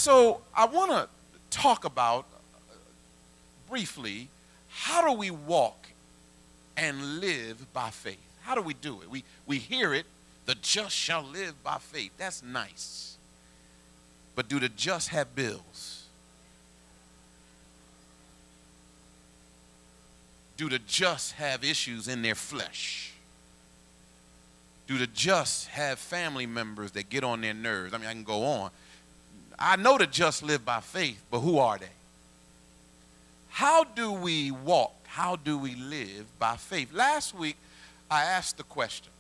so I want to talk about briefly, how do we walk and live by faith? How do we do it? We hear it, the just shall live by faith. That's nice. But do the just have bills? Do the just have issues in their flesh? Do the just have family members that get on their nerves? I mean, I can go on. I know the just live by faith, but who are they? How do we walk? How do we live by faith? Last week, I asked the question.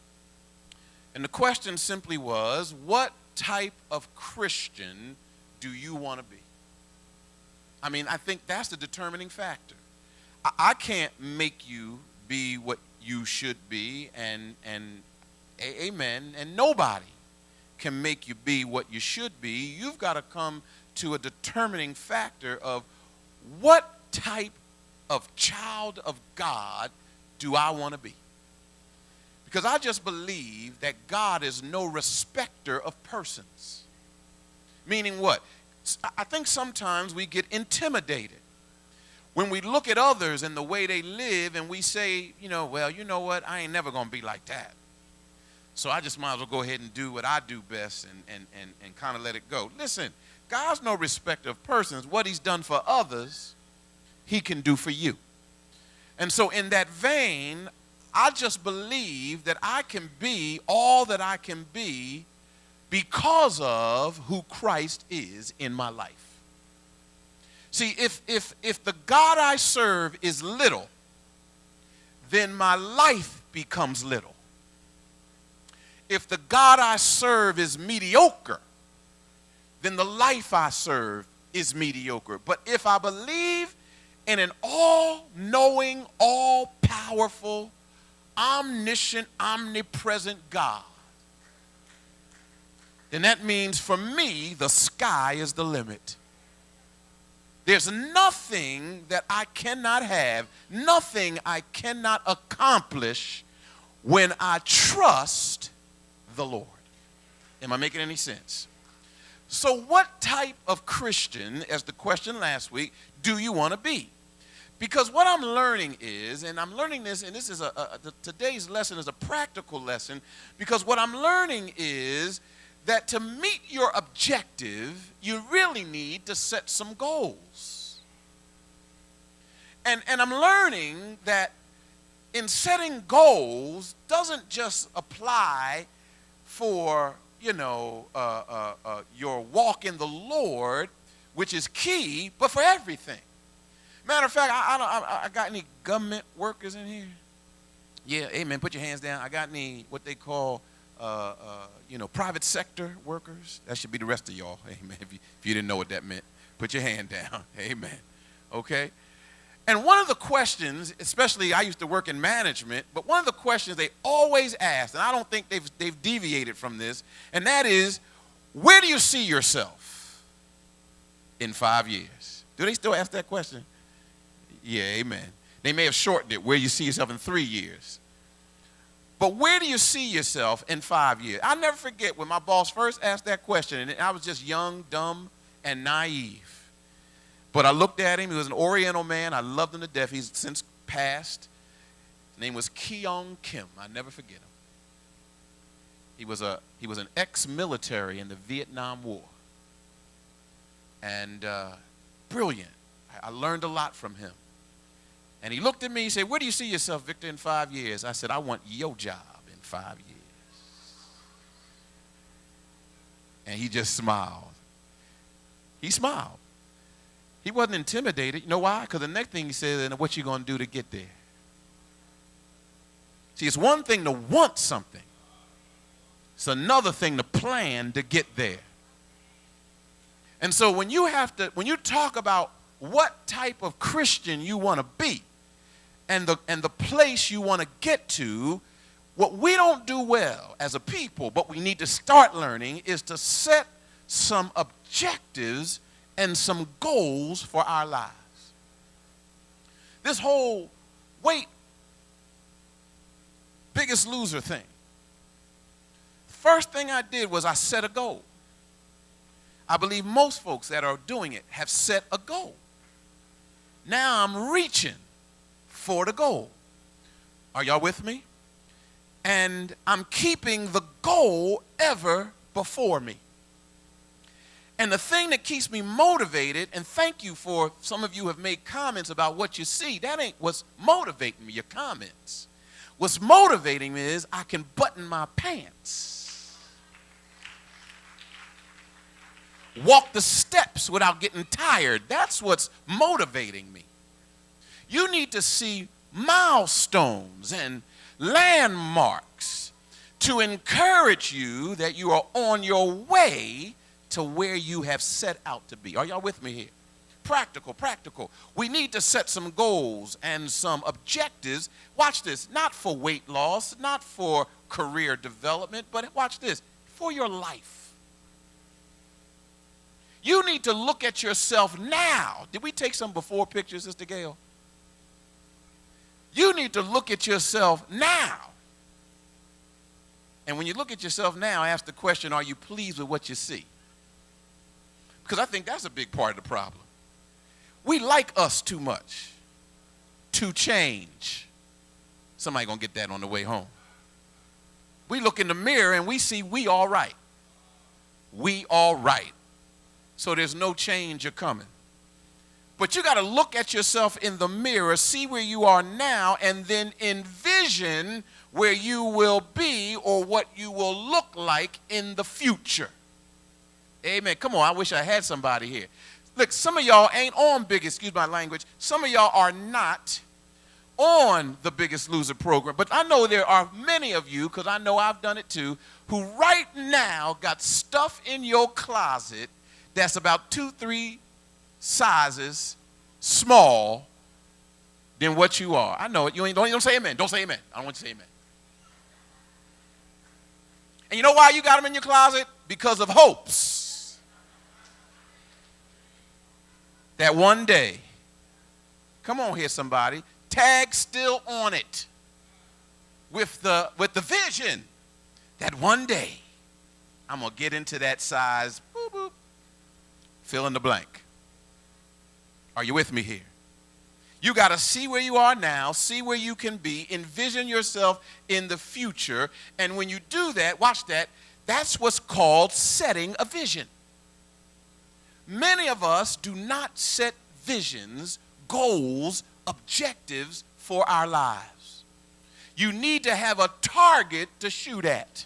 And the question simply was, what type of Christian do you want to be? I mean, I think that's the determining factor. I can't make you be what you should be, and amen, and nobody can make you be what you should be. You've got to come to a determining factor of what type of child of God do I want to be? Because I just believe that God is no respecter of persons. Meaning what? I think sometimes we get intimidated when we look at others and the way they live and we say, well, you know what? I ain't never going to be like that. So I just might as well go ahead and do what I do best and kind of let it go. Listen, God's no respecter of persons. What he's done for others, he can do for you. And so in that vein, I just believe that I can be all that I can be because of who Christ is in my life. See, if the God I serve is little, then my life becomes little. If the God I serve is mediocre, then the life I serve is mediocre. But if I believe in an all-knowing, all-powerful, omniscient, omnipresent God, then that means for me, the sky is the limit. There's nothing that I cannot have, nothing I cannot accomplish when I trust the Lord. Am I making any sense? So what type of Christian, as the question last week, do you want to be? Because what I'm learning is, and I'm learning this, and this is today's lesson is a practical lesson, because what I'm learning is that to meet your objective, you really need to set some goals. And I'm learning that in setting goals doesn't just apply for, your walk in the Lord, which is key, but for everything. Matter of fact, I got any government workers in here? Yeah, amen. Put your hands down. I got any what they call, private sector workers? That should be the rest of y'all. Amen. If you didn't know what that meant, put your hand down. Amen. Okay? And one of the questions, especially I used to work in management, but one of the questions they always ask, and I don't think they've deviated from this, and that is, where do you see yourself in 5 years? Do they still ask that question? Yeah, amen. They may have shortened it, where you see yourself in 3 years. But where do you see yourself in 5 years? I'll never forget when my boss first asked that question, and I was just young, dumb, and naive. But I looked at him. He was an Oriental man. I loved him to death. He's since passed. His name was Keong Kim. I never forget him. He was an ex-military in the Vietnam War. And brilliant. I learned a lot from him. And he looked at me, he said, where do you see yourself, Victor, in 5 years? I said, I want your job in 5 years. And he just smiled. He smiled. He wasn't intimidated. You know why? Because the next thing he said, and what you going to do to get there? See, it's one thing to want something. It's another thing to plan to get there. And so when you talk about what type of Christian you want to be and the place you want to get to, what we don't do well as a people, but we need to start learning, is to set some objectives and some goals for our lives. This whole Biggest Loser thing. First thing I did was I set a goal. I believe most folks that are doing it have set a goal. Now I'm reaching for the goal. Are y'all with me? And I'm keeping the goal ever before me. And the thing that keeps me motivated, and thank you for some of you have made comments about what you see, that ain't what's motivating me, your comments. What's motivating me is I can button my pants, walk the steps without getting tired. That's what's motivating me. You need to see milestones and landmarks to encourage you that you are on your way to where you have set out to be. Are y'all with me here? Practical. We need to set some goals and some objectives. Watch this, not for weight loss, not for career development, but watch this, for your life. You need to look at yourself now. Did we take some before pictures, Sister Gail? You need to look at yourself now. And when you look at yourself now, ask the question, are you pleased with what you see? Because I think that's a big part of the problem. We like us too much to change. Somebody gonna get that on the way home. We look in the mirror and we see we all right. We all right. So there's no change coming. But you got to look at yourself in the mirror, see where you are now, and then envision where you will be or what you will look like in the future. Amen. Come on, I wish I had somebody here. Look, some of y'all ain't on excuse my language, some of y'all are not on the Biggest Loser program. But I know there are many of you, because I know I've done it too, who right now got stuff in your closet that's about 2-3 sizes small than what you are. I know it. You don't say amen. Don't say amen. I don't want you to say amen. And you know why you got them in your closet? Because of hopes that one day, come on here somebody, tag still on it with the vision that one day I'm going to get into that size, boop, boop, fill in the blank. Are you with me here? You got to see where you are now, see where you can be, envision yourself in the future. And when you do that, watch that, that's what's called setting a vision. Many of us do not set visions, goals, objectives for our lives. You need to have a target to shoot at.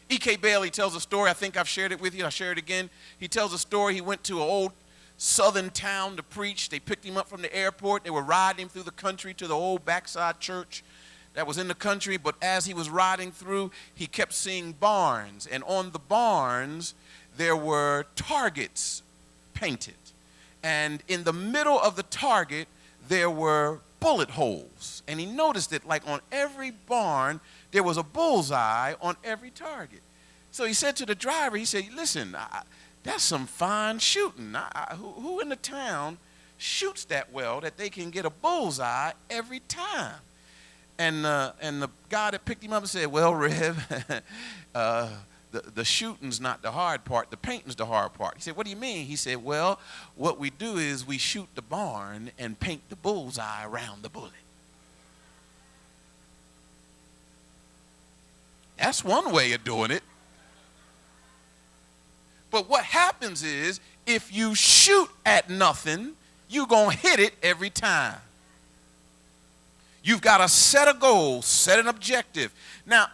E.K. Bailey tells a story. I think I've shared it with you. I'll share it again. He tells a story. He went to an old southern town to preach. They picked him up from the airport. They were riding him through the country to the old backside church that was in the country. But as he was riding through, he kept seeing barns. And on the barns, there were targets painted. And in the middle of the target, there were bullet holes. And he noticed that like on every barn, there was a bullseye on every target. So he said to the driver, he said, listen, that's some fine shooting. Who in the town shoots that well that they can get a bullseye every time? And the guy that picked him up said, well, Rev, the shooting's not the hard part. The painting's the hard part. He said, what do you mean? He said, well, what we do is we shoot the barn and paint the bullseye around the bullet. That's one way of doing it. But what happens is, if you shoot at nothing, you're going to hit it every time. You've got to set a goal, set an objective. Now,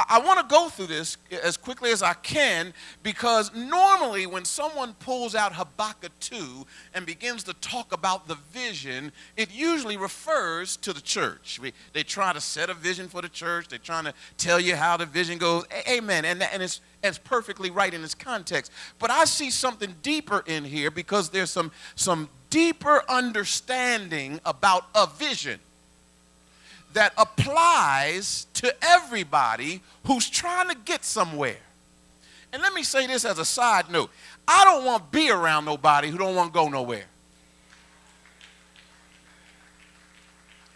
I want to go through this as quickly as I can, because normally when someone pulls out Habakkuk 2 and begins to talk about the vision, it usually refers to the church. They try to set a vision for the church. They're trying to tell you how the vision goes. Amen. And it's perfectly right in its context. But I see something deeper in here, because there's some deeper understanding about a vision that applies to everybody who's trying to get somewhere. And let me say this as a side note. I don't want to be around nobody who don't want to go nowhere.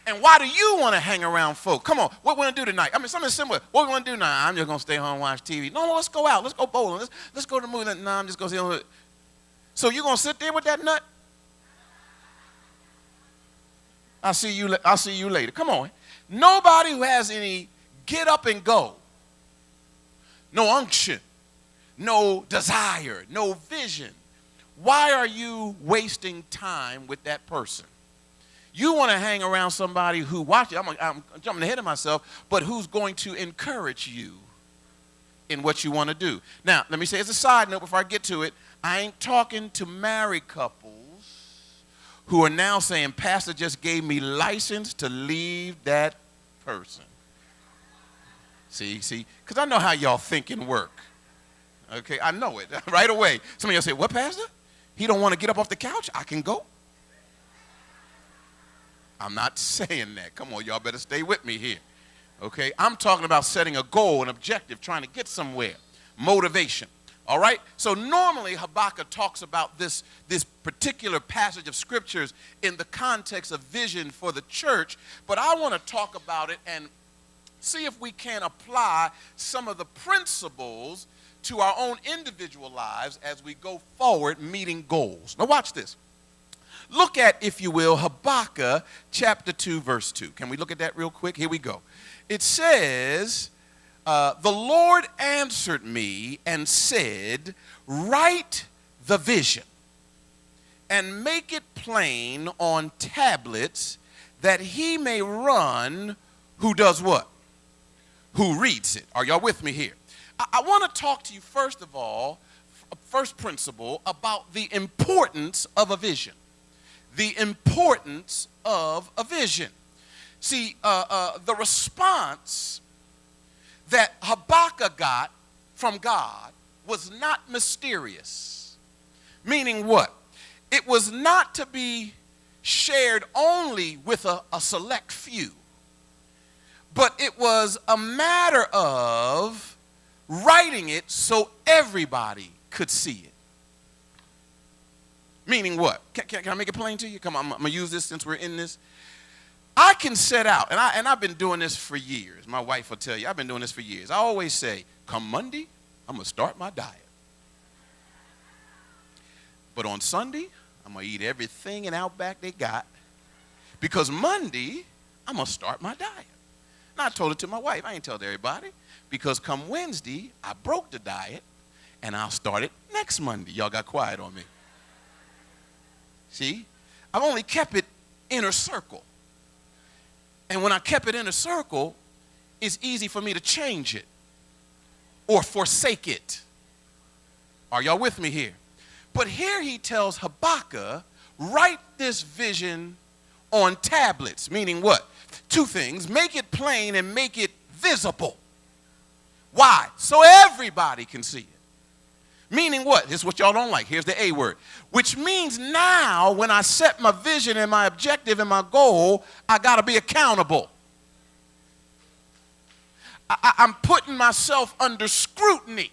And why do you want to hang around folk? Come on, what we want to do tonight? I mean, something similar. What we want to do now? I'm just going to stay home and watch TV. No, let's go out. Let's go bowling. Let's go to the movie. No, I'm just going to sit. So you're going to sit there with that nut? I'll see you later. Come on. Nobody who has any get up and go, no unction, no desire, no vision. Why are you wasting time with that person? You want to hang around somebody who watches. I'm jumping ahead of myself, but who's going to encourage you in what you want to do. Now, let me say as a side note before I get to it, I ain't talking to married couples who are now saying, Pastor just gave me license to leave that person. See, because I know how y'all thinking work. Okay, I know it right away. Some of y'all say, what, Pastor? He don't want to get up off the couch? I can go. I'm not saying that. Come on, y'all better stay with me here. Okay, I'm talking about setting a goal, an objective, trying to get somewhere. Motivation. All right? So normally Habakkuk talks about this particular passage of scriptures in the context of vision for the church, but I want to talk about it and see if we can apply some of the principles to our own individual lives as we go forward meeting goals. Now watch this. Look at, if you will, Habakkuk chapter 2, verse 2. Can we look at that real quick? Here we go. It says, the Lord answered me and said, write the vision and make it plain on tablets that he may run who does what? Who reads it. Are y'all with me here? I want to talk to you, first of all, first principle, about the importance of a vision. The importance of a vision. See, the response that Habakkuk got from God was not mysterious. Meaning what? It was not to be shared only with a select few, but it was a matter of writing it so everybody could see it. Meaning what? Can I make it plain to you? Come on, I'm going to use this since we're in this. I can set out, and I've been doing this for years. My wife will tell you, I've been doing this for years. I always say, come Monday, I'm going to start my diet. But on Sunday, I'm going to eat everything in Outback they got. Because Monday, I'm going to start my diet. And I told it to my wife. I ain't told everybody. Because come Wednesday, I broke the diet, and I'll start it next Monday. Y'all got quiet on me. See? I've only kept it inner circle. And when I kept it in a circle, it's easy for me to change it or forsake it. Are y'all with me here? But here he tells Habakkuk, write this vision on tablets, meaning what? Two things, make it plain and make it visible. Why? So everybody can see it. Meaning what? This is what y'all don't like. Here's the A word. Which means now when I set my vision and my objective and my goal, I got to be accountable. I'm putting myself under scrutiny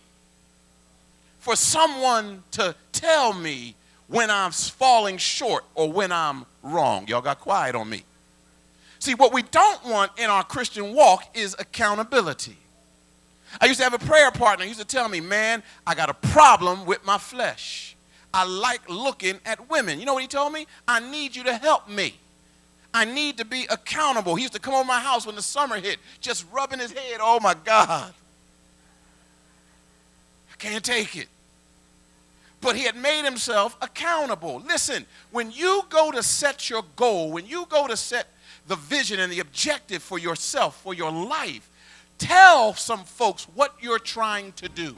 for someone to tell me when I'm falling short or when I'm wrong. Y'all got quiet on me. See, what we don't want in our Christian walk is accountability. I used to have a prayer partner. He used to tell me, man, I got a problem with my flesh. I like looking at women. You know what he told me? I need you to help me. I need to be accountable. He used to come over my house when the summer hit, just rubbing his head. Oh, my God. I can't take it. But he had made himself accountable. Listen, when you go to set your goal, when you go to set the vision and the objective for yourself, for your life, tell some folks what you're trying to do.